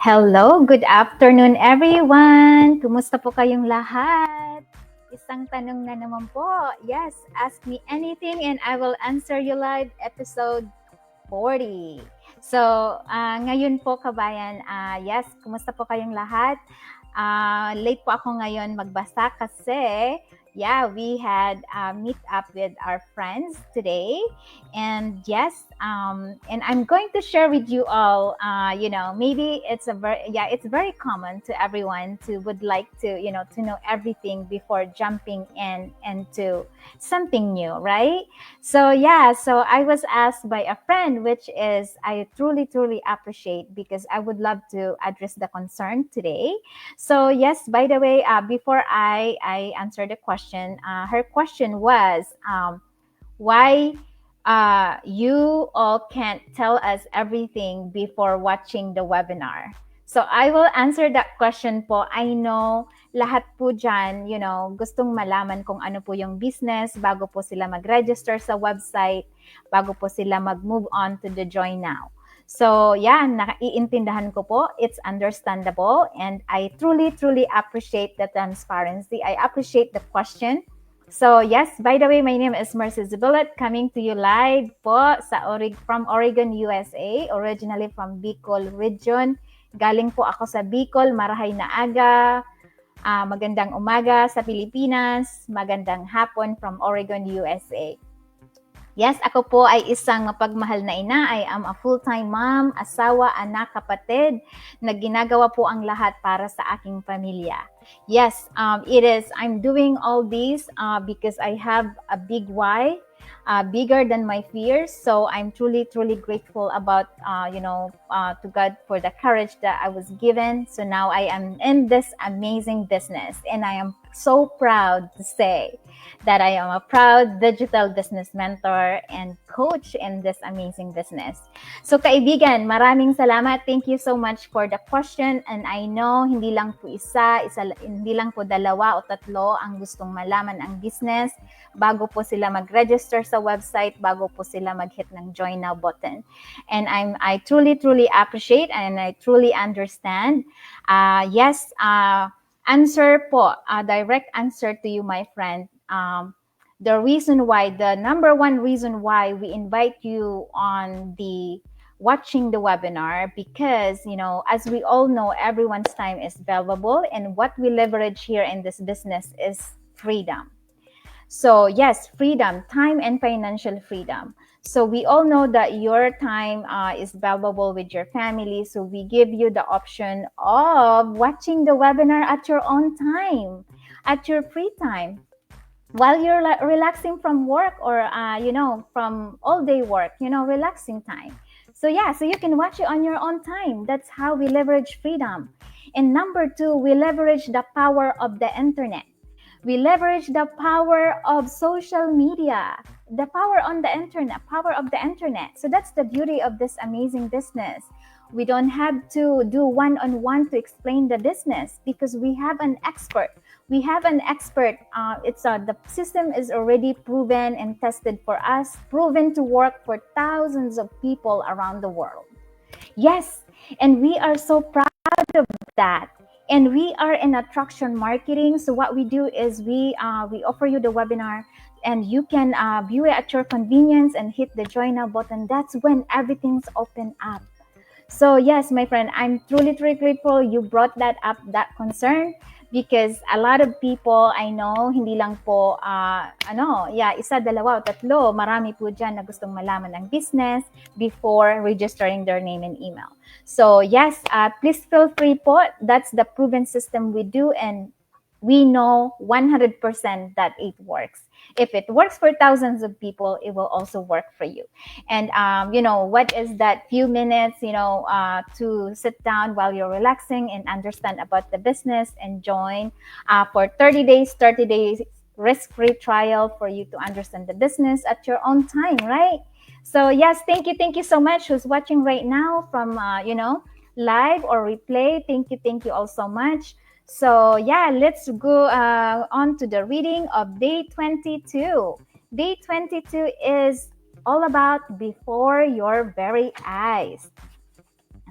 Hello, good afternoon everyone! Kumusta po kayong lahat? Isang tanong na naman po. Yes, ask me anything and I will answer you live episode 40. So, ngayon po kabayan, yes, kumusta po kayong lahat? Late po ako ngayon magbasa kasi we had a meet up with our friends today. And yes, and I'm going to share with you all, maybe it's it's very common to everyone to would like to know everything before jumping in into something new, right? So I was asked by a friend, which is I truly, truly appreciate because I would love to address the concern today. So yes, by the way, before I answer the question, her question was, why you all can't tell us everything before watching the webinar. So I will answer that question po. I know lahat po dyan, gustong malaman kung ano po yung business bago po sila mag-register sa website, bago po sila mag-move on to the join now. So yeah, naiintindahan ko po. It's understandable and I truly, truly appreciate the transparency. I appreciate the question. So yes, by the way, my name is Zbylut, coming to you live po from Oregon, USA, originally from Bicol region. Galing po ako sa Bicol, marahay na aga, magandang umaga sa Pilipinas, magandang hapon from Oregon, USA. Yes, ako po ay isang mapagmahal na ina. I am a full-time mom, asawa, anak, kapatid, na ginagawa po ang lahat para sa aking pamilya. Yes, I'm doing all this because I have a big why, bigger than my fears. So I'm truly, truly grateful about, to God for the courage that I was given. So now I am in this amazing business and I am so proud to say that I am a proud digital business mentor and coach in this amazing business. So kaibigan, maraming salamat. Thank you so much for the question. And I know hindi lang po hindi lang po dalawa o tatlo ang gustong malaman ang business bago po sila mag-register sa website, bago po sila mag-hit ng join now button. And I truly, truly appreciate and I truly understand. Answer po, direct answer to you, my friend. The number one reason why we invite you on watching the webinar, because, as we all know, everyone's time is valuable, and what we leverage here in this business is freedom. So yes, freedom, time and financial freedom. So we all know that your time is valuable with your family. So we give you the option of watching the webinar at your own time, at your free time, while you're relaxing from work or, from all day work, relaxing time. So you can watch it on your own time. That's how we leverage freedom. And number two, we leverage the power of the internet. We leverage the power of social media, the power of the internet. So that's the beauty of this amazing business. We don't have to do one-on-one to explain the business because we have an expert. The system is already proven and tested for us, proven to work for thousands of people around the world. Yes, and we are so proud of that. And we are in attraction marketing. So what we do is we offer you the webinar and you can view it at your convenience and hit the join now button. That's when everything's open up. So yes, my friend, I'm truly, truly grateful you brought that up, that concern, because a lot of people I know, hindi lang po, isa, dalawa, o tatlo, marami po dyan na gustong malaman ng business before registering their name and email. So yes, please feel free po. That's the proven system we do, and we know 100% that it works. If it works for thousands of people, it will also work for you. And, what is that few minutes, to sit down while you're relaxing and understand about the business and join for 30 days risk-free trial for you to understand the business at your own time, right? So yes, thank you so much who's watching right now from, live or replay. Thank you all so much. So let's go on to the reading of day 22. Day 22 is all about before your very eyes.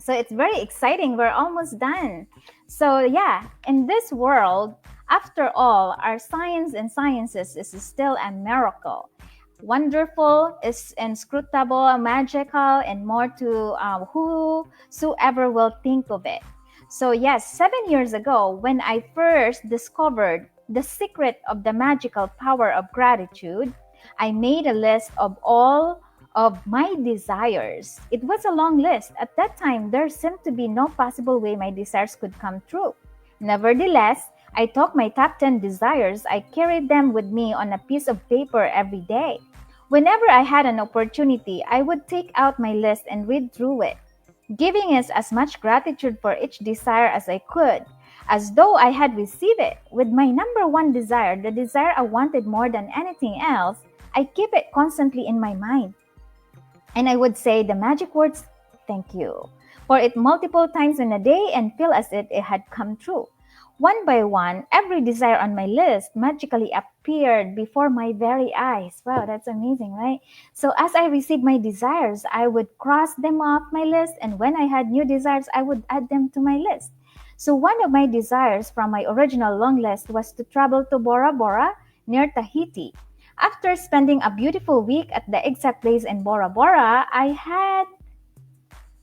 So it's very exciting. We're almost done. So yeah, in this world, after all, our science and sciences is still a miracle. Wonderful, is inscrutable, magical, and more to whosoever will think of it. So yes, 7 years ago, when I first discovered the secret of the magical power of gratitude, I made a list of all of my desires. It was a long list. At that time, there seemed to be no possible way my desires could come true. Nevertheless, I took my top 10 desires. I carried them with me on a piece of paper every day. Whenever I had an opportunity, I would take out my list and read through it, giving it as much gratitude for each desire as I could, as though I had received it. With my number one desire, the desire I wanted more than anything else, I keep it constantly in my mind. And I would say the magic words, thank you, for it multiple times in a day and feel as if it had come true. One by one, every desire on my list magically appeared before my very eyes. Wow, that's amazing, right? So as I received my desires, I would cross them off my list, and when I had new desires, I would add them to my list. So one of my desires from my original long list was to travel to Bora Bora near Tahiti. After spending a beautiful week at the exact place in Bora Bora, I had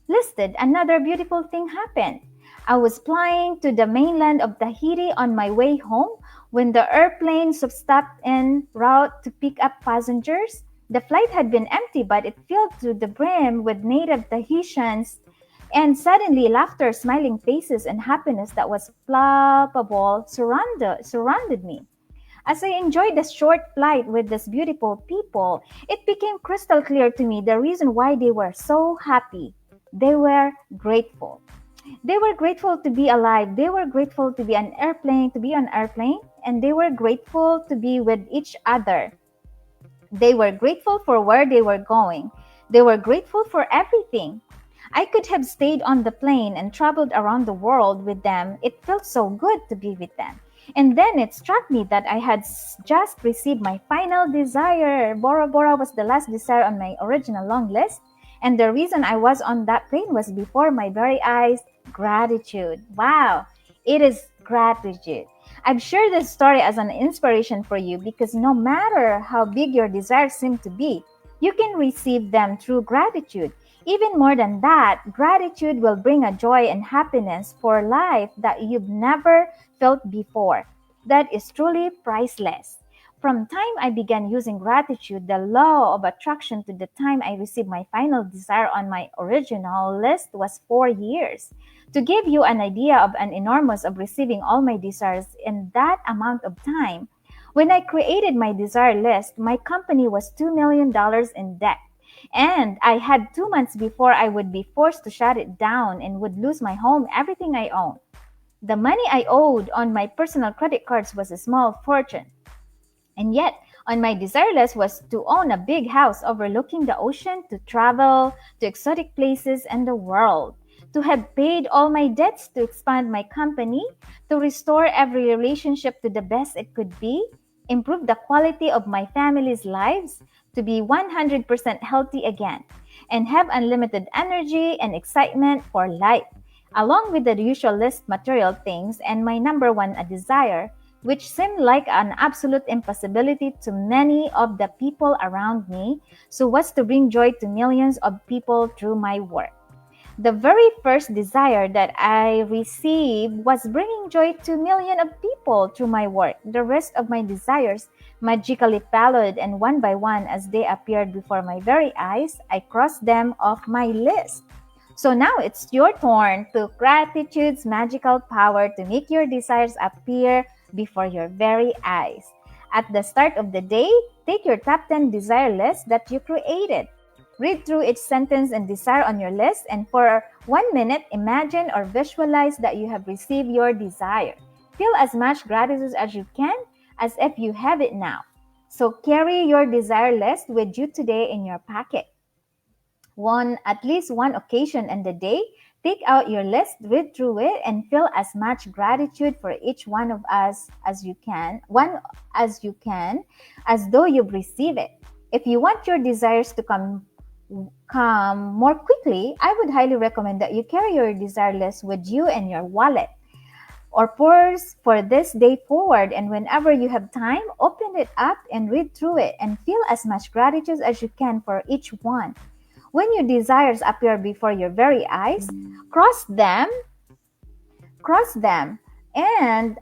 listed another beautiful thing happened. I was flying to the mainland of Tahiti on my way home when the airplane stopped en route to pick up passengers. The flight had been empty, but it filled to the brim with native Tahitians, and suddenly laughter, smiling faces, and happiness that was palpable surrounded me. As I enjoyed the short flight with these beautiful people, it became crystal clear to me the reason why they were so happy. They were grateful. They were grateful to be alive. They were grateful to be to be on an airplane, and they were grateful to be with each other. They were grateful for where they were going. They were grateful for everything. I could have stayed on the plane and traveled around the world with them. It felt so good to be with them. And then it struck me that I had just received my final desire. Bora Bora was the last desire on my original long list. And the reason I was on that plane was before my very eyes, gratitude. Wow, it is gratitude. I've shared this story as an inspiration for you because no matter how big your desires seem to be, you can receive them through gratitude. Even more than that, gratitude will bring a joy and happiness for life that you've never felt before. That is truly priceless. From time I began using gratitude, the law of attraction to the time I received my final desire on my original list was 4 years. To give you an idea of an enormous of receiving all my desires in that amount of time, when I created my desire list, my company was $2 million in debt. And I had 2 months before I would be forced to shut it down and would lose my home, everything I own. The money I owed on my personal credit cards was a small fortune. And yet, on my desire list was to own a big house overlooking the ocean, to travel to exotic places and the world, to have paid all my debts, to expand my company, to restore every relationship to the best it could be, improve the quality of my family's lives, to be 100% healthy again, and have unlimited energy and excitement for life, along with the usual list material things and my number one a desire, which seemed like an absolute impossibility to many of the people around me, so was to bring joy to millions of people through my work. The very first desire that I received was bringing joy to millions of people through my work. The rest of my desires magically followed, and one by one, as they appeared before my very eyes, I crossed them off my list. So now it's your turn to gratitude's magical power to make your desires appear before your very eyes. At the start of the day, take your top 10 desire list that you created. Read through each sentence and desire on your list, and for 1 minute, imagine or visualize that you have received your desire. Feel as much gratitude as you can, as if you have it now. So carry your desire list with you today in your pocket. At least one occasion in the day, take out your list, read through it, and feel as much gratitude for each one of us as you can, as though you've received it. If you want your desires to come come more quickly, I would highly recommend that you carry your desire list with you and your wallet or purse for this day forward. And whenever you have time, open it up and read through it and feel as much gratitude as you can for each one. When your desires appear before your very eyes, cross them, and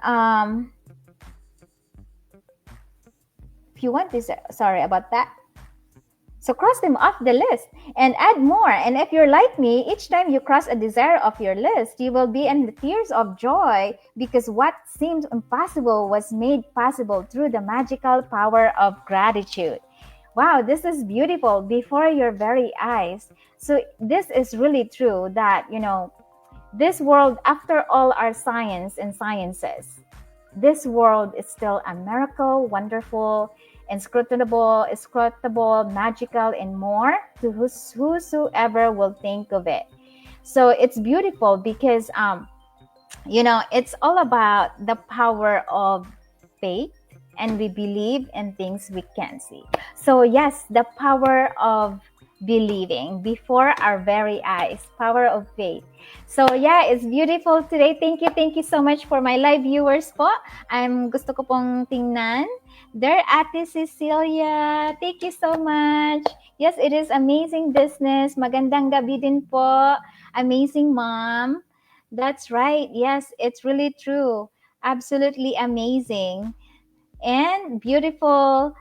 if you want this, sorry about that. So cross them off the list and add more. And if you're like me, each time you cross a desire off your list, you will be in the tears of joy because what seemed impossible was made possible through the magical power of gratitude. Wow, this is beautiful before your very eyes. So this is really true that, this world, after all our science and sciences, this world is still a miracle, wonderful, inscrutable, magical, and more to whosoever will think of it. So it's beautiful because, it's all about the power of faith, and we believe in things we can't see. So yes, the power of believing before our very eyes, power of faith. So yeah, it's beautiful today. Thank you so much for my live viewers po. Gusto ko pong tingnan. There, Ate Cecilia, thank you so much. Yes, it is amazing business. Magandang gabi din po. Amazing mom. That's right. Yes, it's really true. Absolutely amazing. And beautiful,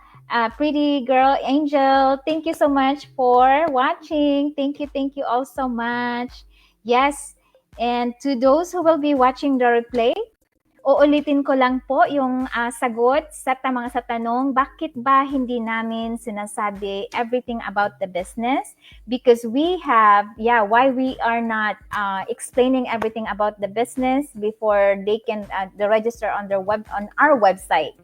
pretty girl, Angel. Thank you so much for watching. Thank you all so much. Yes, and to those who will be watching the replay, uulitin ko lang po yung sagot sa tanong, bakit ba hindi namin sinasabi everything about the business? Because we have, why we are not explaining everything about the business before they can register on our website.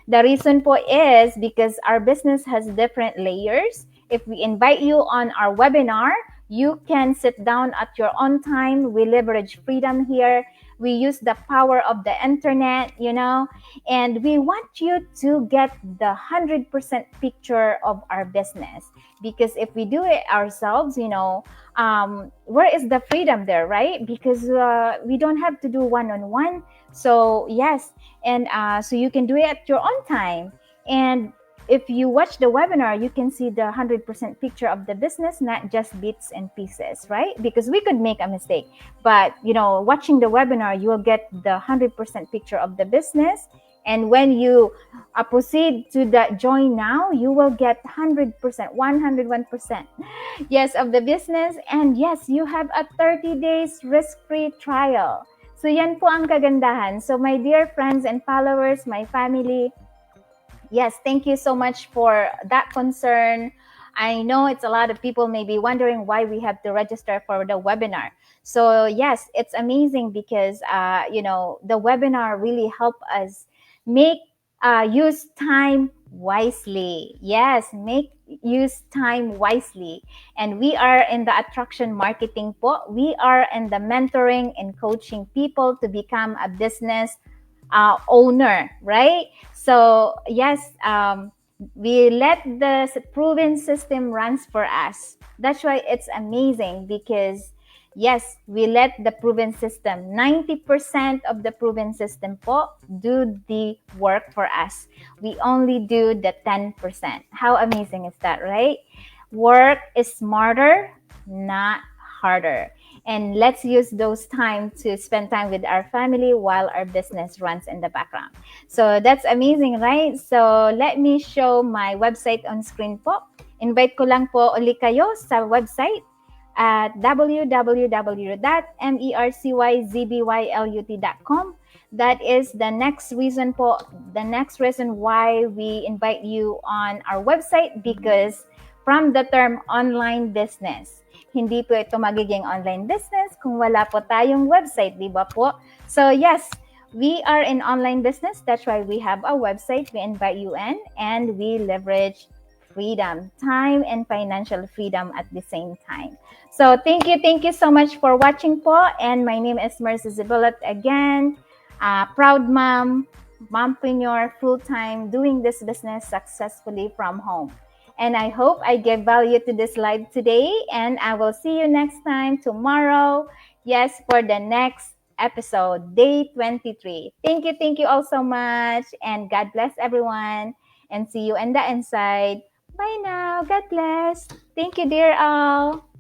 The reason po is because our business has different layers. If we invite you on our webinar, you can sit down at your own time. We leverage freedom here. We use the power of the internet, and we want you to get the 100% picture of our business. Because if we do it ourselves, where is the freedom there, right? Because we don't have to do one-on-one. So yes, and so you can do it at your own time. And if you watch the webinar, you can see the 100% picture of the business, not just bits and pieces, right? Because we could make a mistake, but watching the webinar, you will get the 100% picture of the business. And when you proceed to the join now, you will get 100%, 101%, yes, of the business. And yes, you have a 30 days risk-free trial. So yan po ang kagandahan. So my dear friends and followers, my family, yes, thank you so much for that concern. I know it's a lot of people may be wondering why we have to register for the webinar. So yes, it's amazing because, the webinar really help us use time wisely. Yes, use time wisely. And we are in the attraction marketing po. We are in the mentoring and coaching people to become a business owner, right? So yes, we let the proven system runs for us. That's why it's amazing because yes, we let the proven system, 90% of the proven system po, do the work for us. We only do the 10%. How amazing is that, right? Work is smarter, not harder. And let's use those time to spend time with our family while our business runs in the background. So that's amazing, right? So let me show my website on screen po. Invite ko lang po uli kayo sa website at www.mercyzbylut.com. That is the next reason why we invite you on our website, because from the term online business, hindi po ito magiging online business kung wala po tayong website, di ba po? So yes, we are in online business. That's why we have a website. We invite you in and we leverage freedom, time and financial freedom at the same time. So thank you so much for watching po. And my name is Mercy Zbylut again. Proud mom, mompreneur, full-time, doing this business successfully from home. And I hope I gave value to this live today. And I will see you next time tomorrow. Yes, for the next episode, day 23. Thank you all so much. And God bless everyone. And see you in the inside. Bye now. God bless. Thank you, dear all.